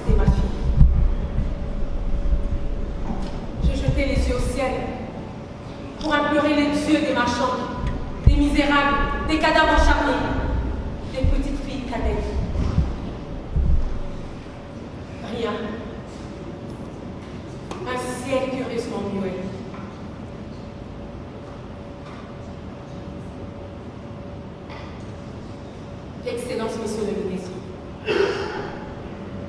c'était ma fille. Je jetai les yeux au ciel pour implorer les dieux des marchands, des misérables, des cadavres acharnés, des petites filles cadettes. Rien. Un ciel curieusement muet. Excellence, monsieur le ministre.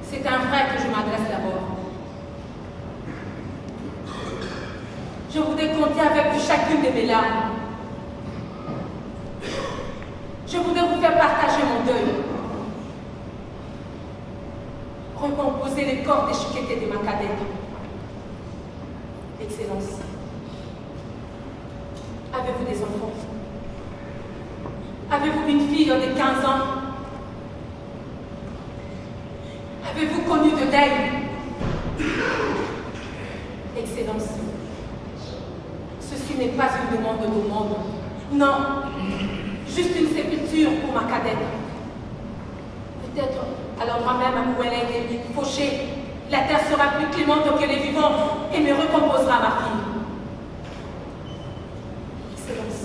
C'est un vrai que je m'adresse d'abord. Je voudrais compter avec vous chacune de mes larmes. Je voudrais vous faire partager mon deuil. Recomposer les corps déchiquetés de ma cadette. Excellence, avez-vous des enfants? Avez-vous une fille de 15 ans? Avez-vous connu de deuil? Excellence, ceci n'est pas une demande au monde. Non, juste une sépulture pour ma cadette. Peut-être à l'endroit même où elle a été fauchée, la terre sera plus clémente que les vivants et me recomposera ma fille. Excellence,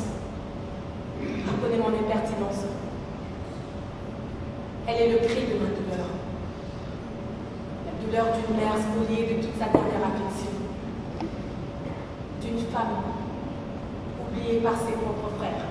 pardonnez mon impertinence. Elle est le cri de ma douleur. La douleur d'une mère spoliée de toute sa dernière affection. D'une femme oubliée par ses propres frères.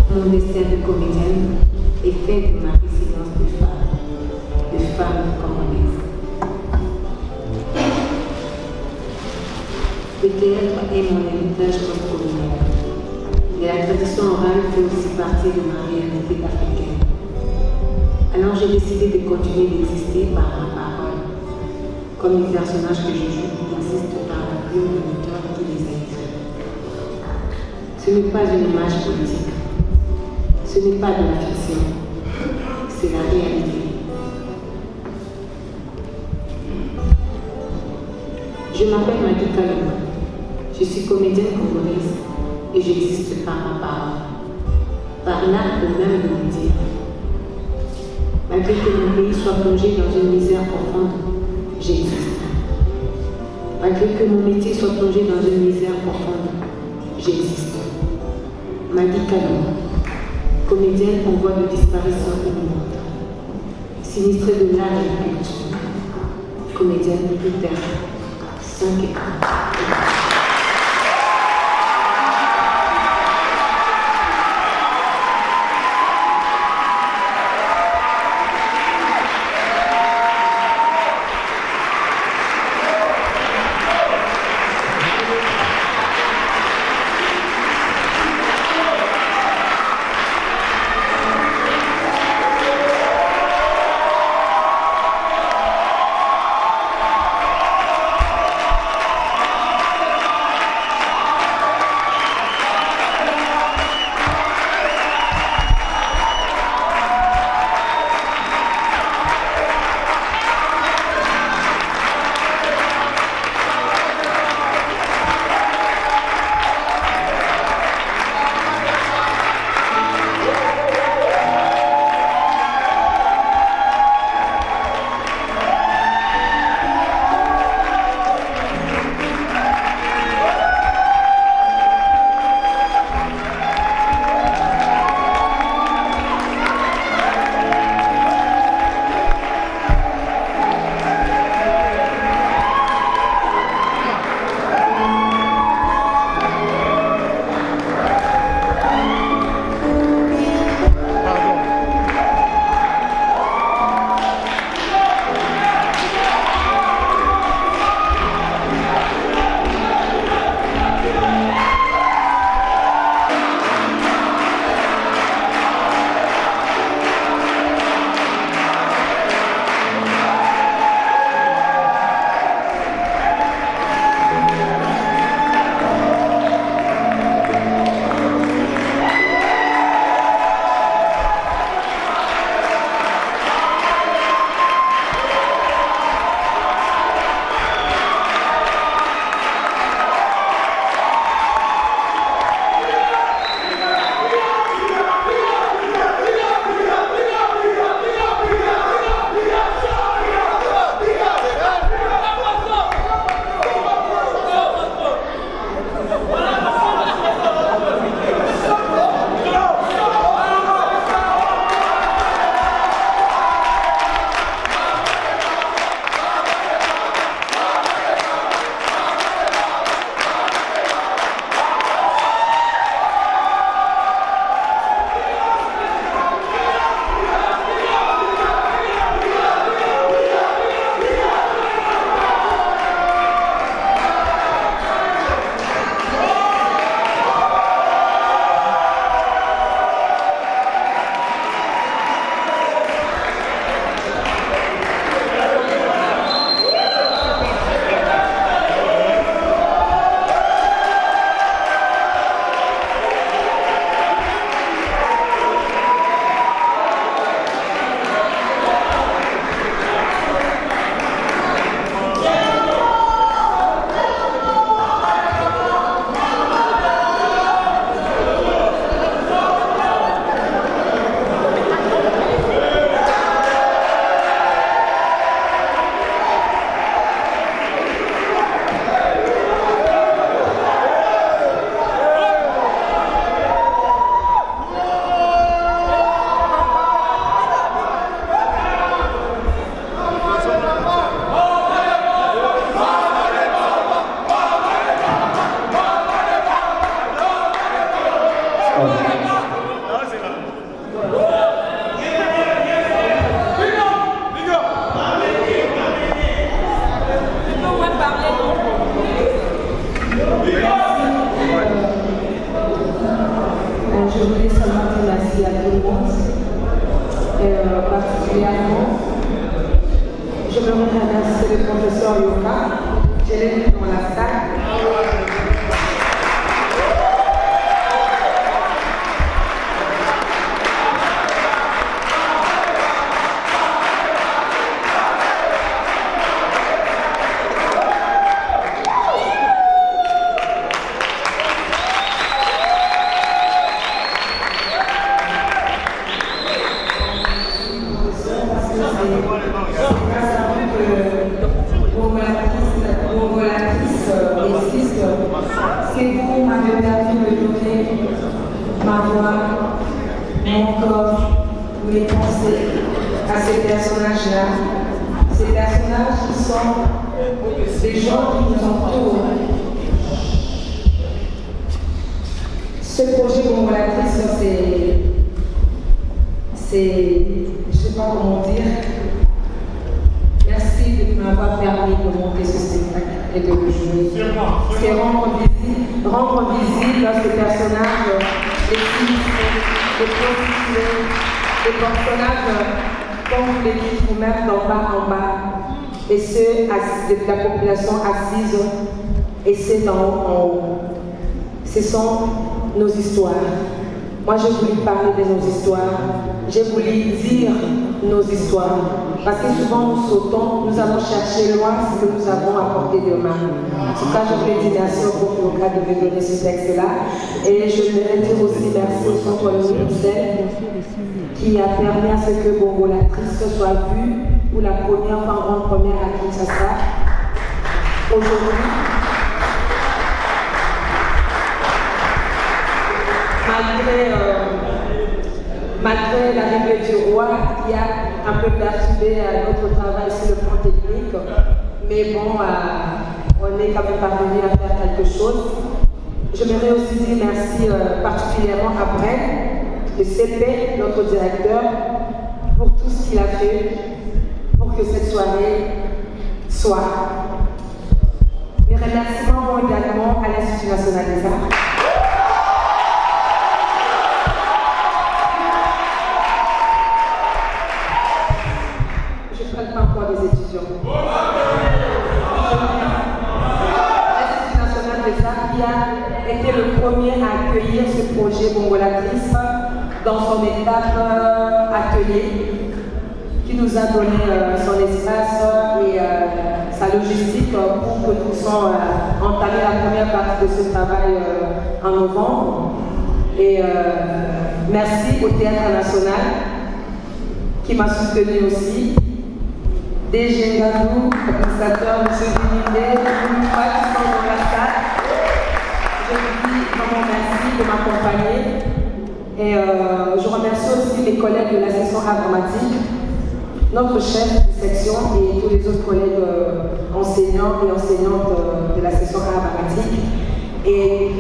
Mon destin de comédienne est fait de ma résilience de femme congolaise. Le théâtre est mon héritage post-colonial. Et la tradition orale fait aussi partie de ma réalité africaine. Alors j'ai décidé de continuer d'exister par la parole, comme les personnages que je joue qui assistent par la plume de l'auteur qui les a écrits. Ce n'est pas une image politique. Ce n'est pas de la fiction, c'est la réalité. Je m'appelle Maggie Kaluma. Je suis comédienne congolaise et j'existe par ma parole, par l'art même de me dire. Malgré que mon pays soit plongé dans une misère profonde, j'existe. Malgré que mon métier soit plongé dans une misère profonde, j'existe. Maggie Kaluma. Comédienne en voie de disparition imminente, sinistrée de l'art et de la culture, comédienne de terre, 5 écrans. Particulièrement, je veux remercier le professeur Yoka. Je l'ai vu dans la salle. C'est vous m'avez permis de donner ma voix, mon corps, mes pensées à ces personnages-là. Ces personnages qui sont des gens qui nous entourent. Ce projet Congolatrice, c'est, je ne sais pas comment dire, merci de m'avoir permis de monter ce spectacle et de le jouer. C'est rendre visible ces personnages, les filles, les prostituées, les personnages, comme vous les dites vous-même, d'en bas en bas, et ceux de la population assise, et ceux d'en haut en haut. Ce sont nos histoires. Moi, je voulais parler de nos histoires. J'ai voulu dire nos histoires. Parce que souvent, nous sautons, nous allons chercher loin ce que nous avons à portée de main. En tout cas, je voulais dire merci au groupe local de me donner ce texte-là. Et je voudrais dire aussi merci au Centre Bruxelles qui a permis à ce que Congolatrice soit vue pour la première fois en première à Kinshasa. Aujourd'hui, malgré l'arrivée du roi qui a un peu perturbé notre travail sur le plan technique, mais bon, on est quand même parvenu à faire quelque chose. J'aimerais aussi dire merci particulièrement à Brent, le CP, notre directeur, pour tout ce qu'il a fait pour que cette soirée soit. Mes remerciements vont également à l'Institut national des arts. Des étudiants. L'Institut national des arts qui a été le premier à accueillir ce projet Congolatrice dans son étape atelier, qui nous a donné son espace et sa logistique pour que nous puissions entamer la première partie de ce travail en novembre. Et merci au Théâtre national qui m'a soutenu aussi. DG Gadou, administrateur, M. Dinindet, tous qui sont dans la salle. Je vous dis vraiment merci de m'accompagner. Et je remercie aussi mes collègues de la section art dramatique, notre chef de section et tous les autres collègues enseignants et enseignantes de la section art dramatique et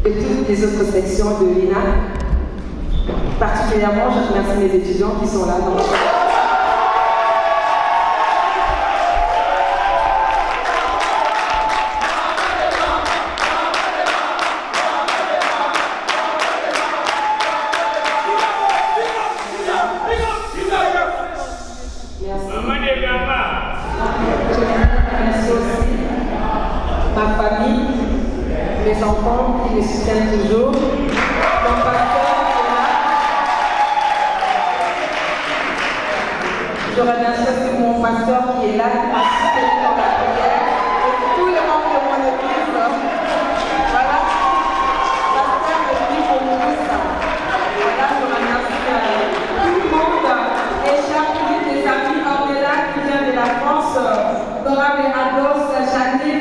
de toutes les autres sections de l'INA. Particulièrement, je remercie mes étudiants qui sont là dans le chat. Mes enfants qui me soutiennent toujours, mon pasteur qui est là. Je remercie aussi mon pasteur qui est là, qui m'a soutenu dans la prière, et tous les membres de mon église. Voilà, pasteur me dit pour nous tous. Voilà, je remercie tout le monde et chaque des amis Ornella qui vient de la France, Dora Ados, Janine,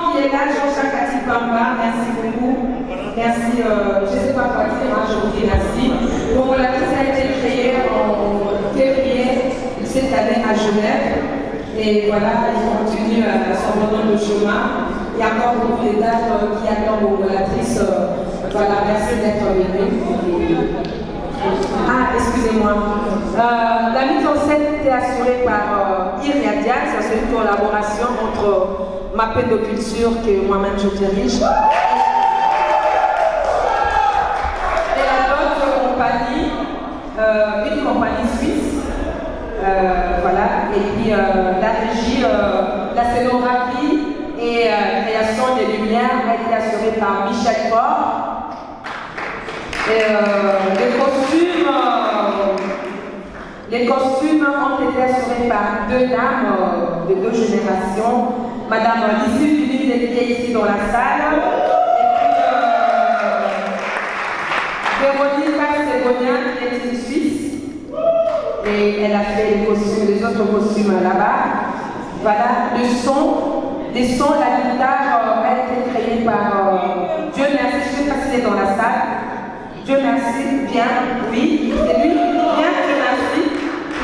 qui est là, Jean-Jacques Atipamba, merci beaucoup. Merci, je ne sais pas quoi dire, je vous dis merci. Bon, la pièce a été créée en février cette année à Genève. Et voilà, ils continuent son bonhomme de chemin. Il y a encore beaucoup de dates qui attendent Congolatrice. Voilà, merci d'être venus. Ah, excusez-moi. La mise en scène était assurée par Iria Diaz, c'est une collaboration entre ma peine de culture que moi-même je dirige. Et la autre compagnie une compagnie suisse. Voilà, et puis la régie, la scénographie et création des lumières a été assurée par Michel Faure. Et les costumes ont été assurés par deux dames de deux générations, Madame Lissy Philippe qui est ici dans la salle, et puis Véronique Ségonia qui est une Suisse. Et elle a fait les autres costumes là-bas. Voilà, les sons, la guitare a été créée par Dieu merci, je ne sais pas s'il est dans la salle. Dieu merci, bien, oui, c'est lui, bien, Dieu merci.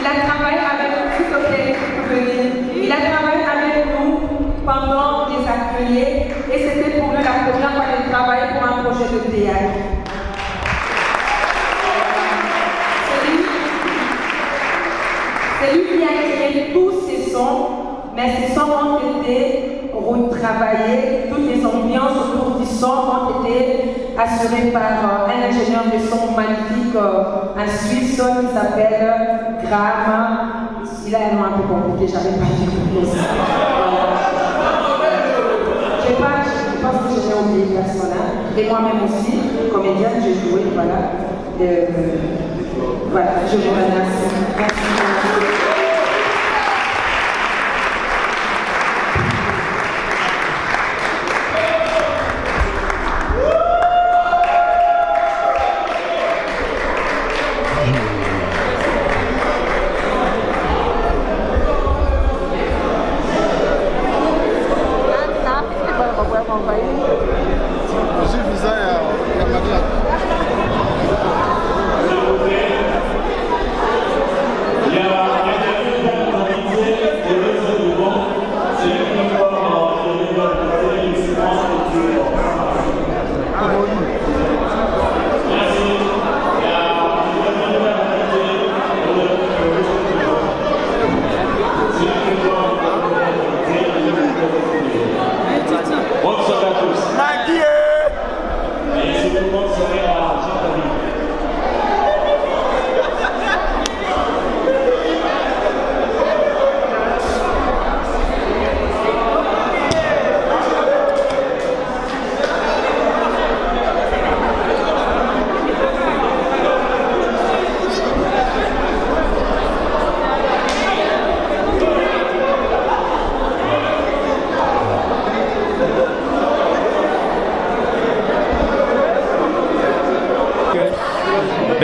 Il a travaillé avec nous, il a travaillé avec nous pendant les ateliers et c'était pour lui la première fois qu'il travaillait pour un projet de théâtre. C'est lui qui a créé tous ces sons, mais ces sons ont été retravaillés, toutes les ambiances autour du son ont été assurées par un ingénieur de son magnifique, un Suisse qui s'appelle Graham. Il a un nom un peu compliqué, j'avais pas dit ça. Je pense que j'ai oublié personne, et moi-même aussi, comédienne, j'ai joué, voilà. Voilà, je vous remercie. Merci.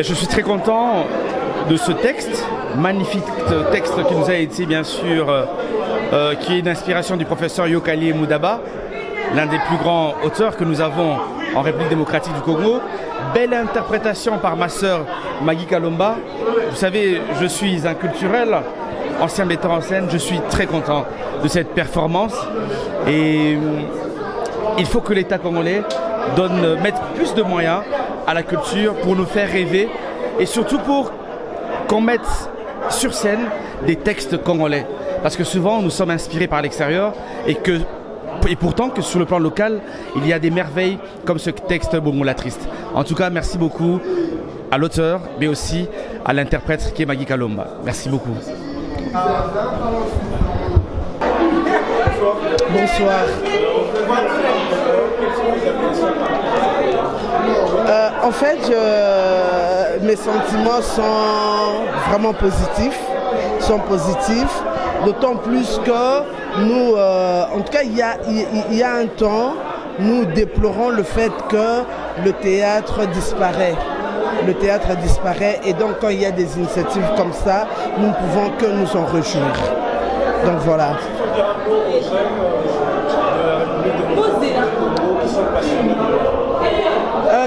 Je suis très content de ce texte, magnifique texte qui nous a été bien sûr, qui est d'inspiration du professeur Yokali Moudaba, l'un des plus grands auteurs que nous avons en République démocratique du Congo. Belle interprétation par ma sœur Maggie Kalomba. Vous savez, je suis un culturel, ancien metteur en scène, je suis très content de cette performance et il faut que l'État congolais mette plus de moyens à la culture pour nous faire rêver et surtout pour qu'on mette sur scène des textes congolais. Parce que souvent nous sommes inspirés par l'extérieur et pourtant que sur le plan local, il y a des merveilles comme ce texte Bongo la Triste. En tout cas, merci beaucoup à l'auteur, mais aussi à l'interprète qui est Maggie Kalomba. Merci beaucoup. Bonsoir. En fait, mes sentiments sont vraiment positifs, d'autant plus que nous, en tout cas, il y a un temps, nous déplorons le fait que le théâtre disparaît. Le théâtre disparaît et donc quand il y a des initiatives comme ça, nous ne pouvons que nous en réjouir. Donc voilà.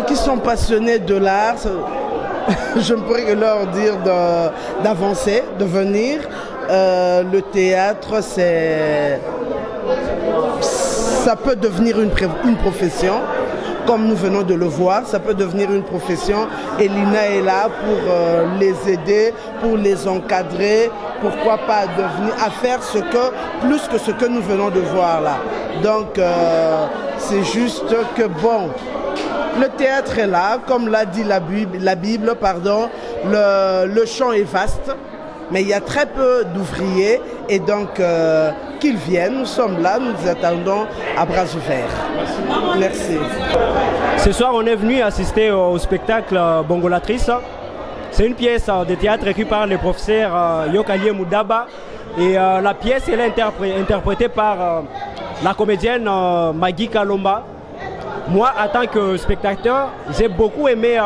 Qui sont passionnés de l'art, je ne pourrais que leur dire d'avancer, de venir. Le théâtre, ça peut devenir une profession, comme nous venons de le voir, ça peut devenir une profession et l'INA est là pour les aider, pour les encadrer, pourquoi pas à faire plus que ce que nous venons de voir là. Donc c'est juste que bon, le théâtre est là, comme l'a dit la Bible, pardon, le champ est vaste, mais il y a très peu d'ouvriers et donc qu'ils viennent, nous sommes là, nous attendons à bras ouverts. Merci. Ce soir, on est venu assister au spectacle Bongolatrice. C'est une pièce de théâtre écrite par le professeur Yokali Moudaba. Et la pièce elle est interprétée par la comédienne Maggie Kalomba. Moi, en tant que spectateur, j'ai beaucoup aimé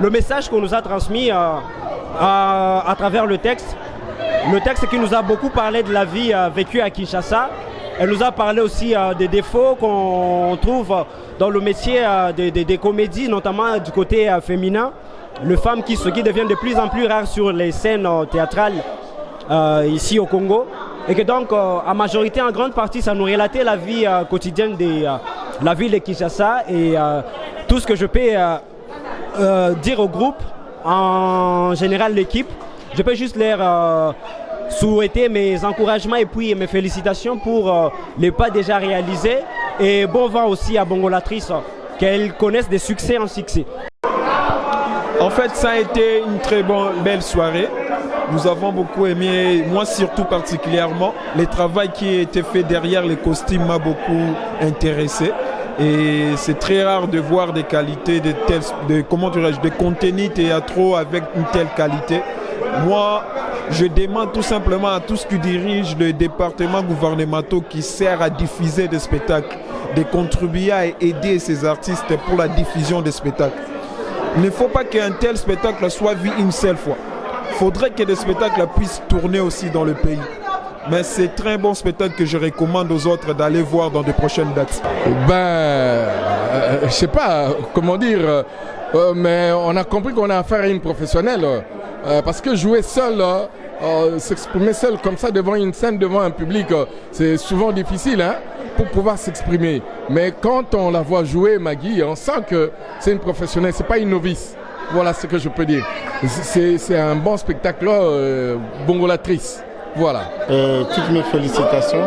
le message qu'on nous a transmis à travers le texte. Le texte qui nous a beaucoup parlé de la vie vécue à Kinshasa. Elle nous a parlé aussi des défauts qu'on trouve dans le métier des comédies, notamment du côté féminin. Les femmes qui deviennent de plus en plus rares sur les scènes théâtrales ici au Congo. Et que donc, en majorité, en grande partie, ça nous relatait la vie quotidienne de la ville de Kinshasa. Et tout ce que je peux dire au groupe, en général l'équipe, je peux juste leur souhaiter mes encouragements et puis mes félicitations pour les pas déjà réalisés. Et bon vent aussi à Bongolatrice, qu'elles connaissent des succès en succès. En fait, ça a été une très belle soirée. Nous avons beaucoup aimé, moi surtout particulièrement, le travail qui a été fait derrière les costumes m'a beaucoup intéressé. Et c'est très rare de voir des qualités, de contenus théâtraux avec une telle qualité. Moi, je demande tout simplement à tous ceux qui dirigent le département gouvernemental qui sert à diffuser des spectacles, de contribuer à aider ces artistes pour la diffusion des spectacles. Il ne faut pas qu'un tel spectacle soit vu une seule fois. Il faudrait que des spectacles puissent tourner aussi dans le pays. Mais c'est un très bon spectacle que je recommande aux autres d'aller voir dans de prochaines dates. Je sais pas comment dire, mais on a compris qu'on a affaire à une professionnelle. Parce que jouer seul, s'exprimer seul comme ça devant une scène, devant un public, c'est souvent difficile pour pouvoir s'exprimer. Mais quand on la voit jouer, Maggie, on sent que c'est une professionnelle, c'est pas une novice. Voilà ce que je peux dire. C'est un bon spectacle, Bongolatrice. Voilà. Toutes mes félicitations.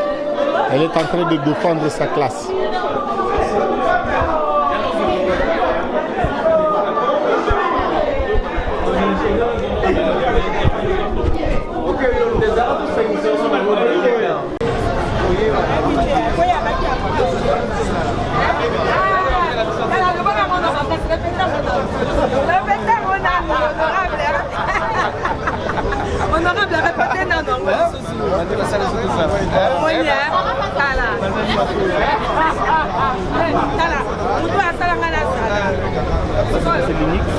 Elle est en train de défendre sa classe. Honorable, répétez non, non. C'est l'unique.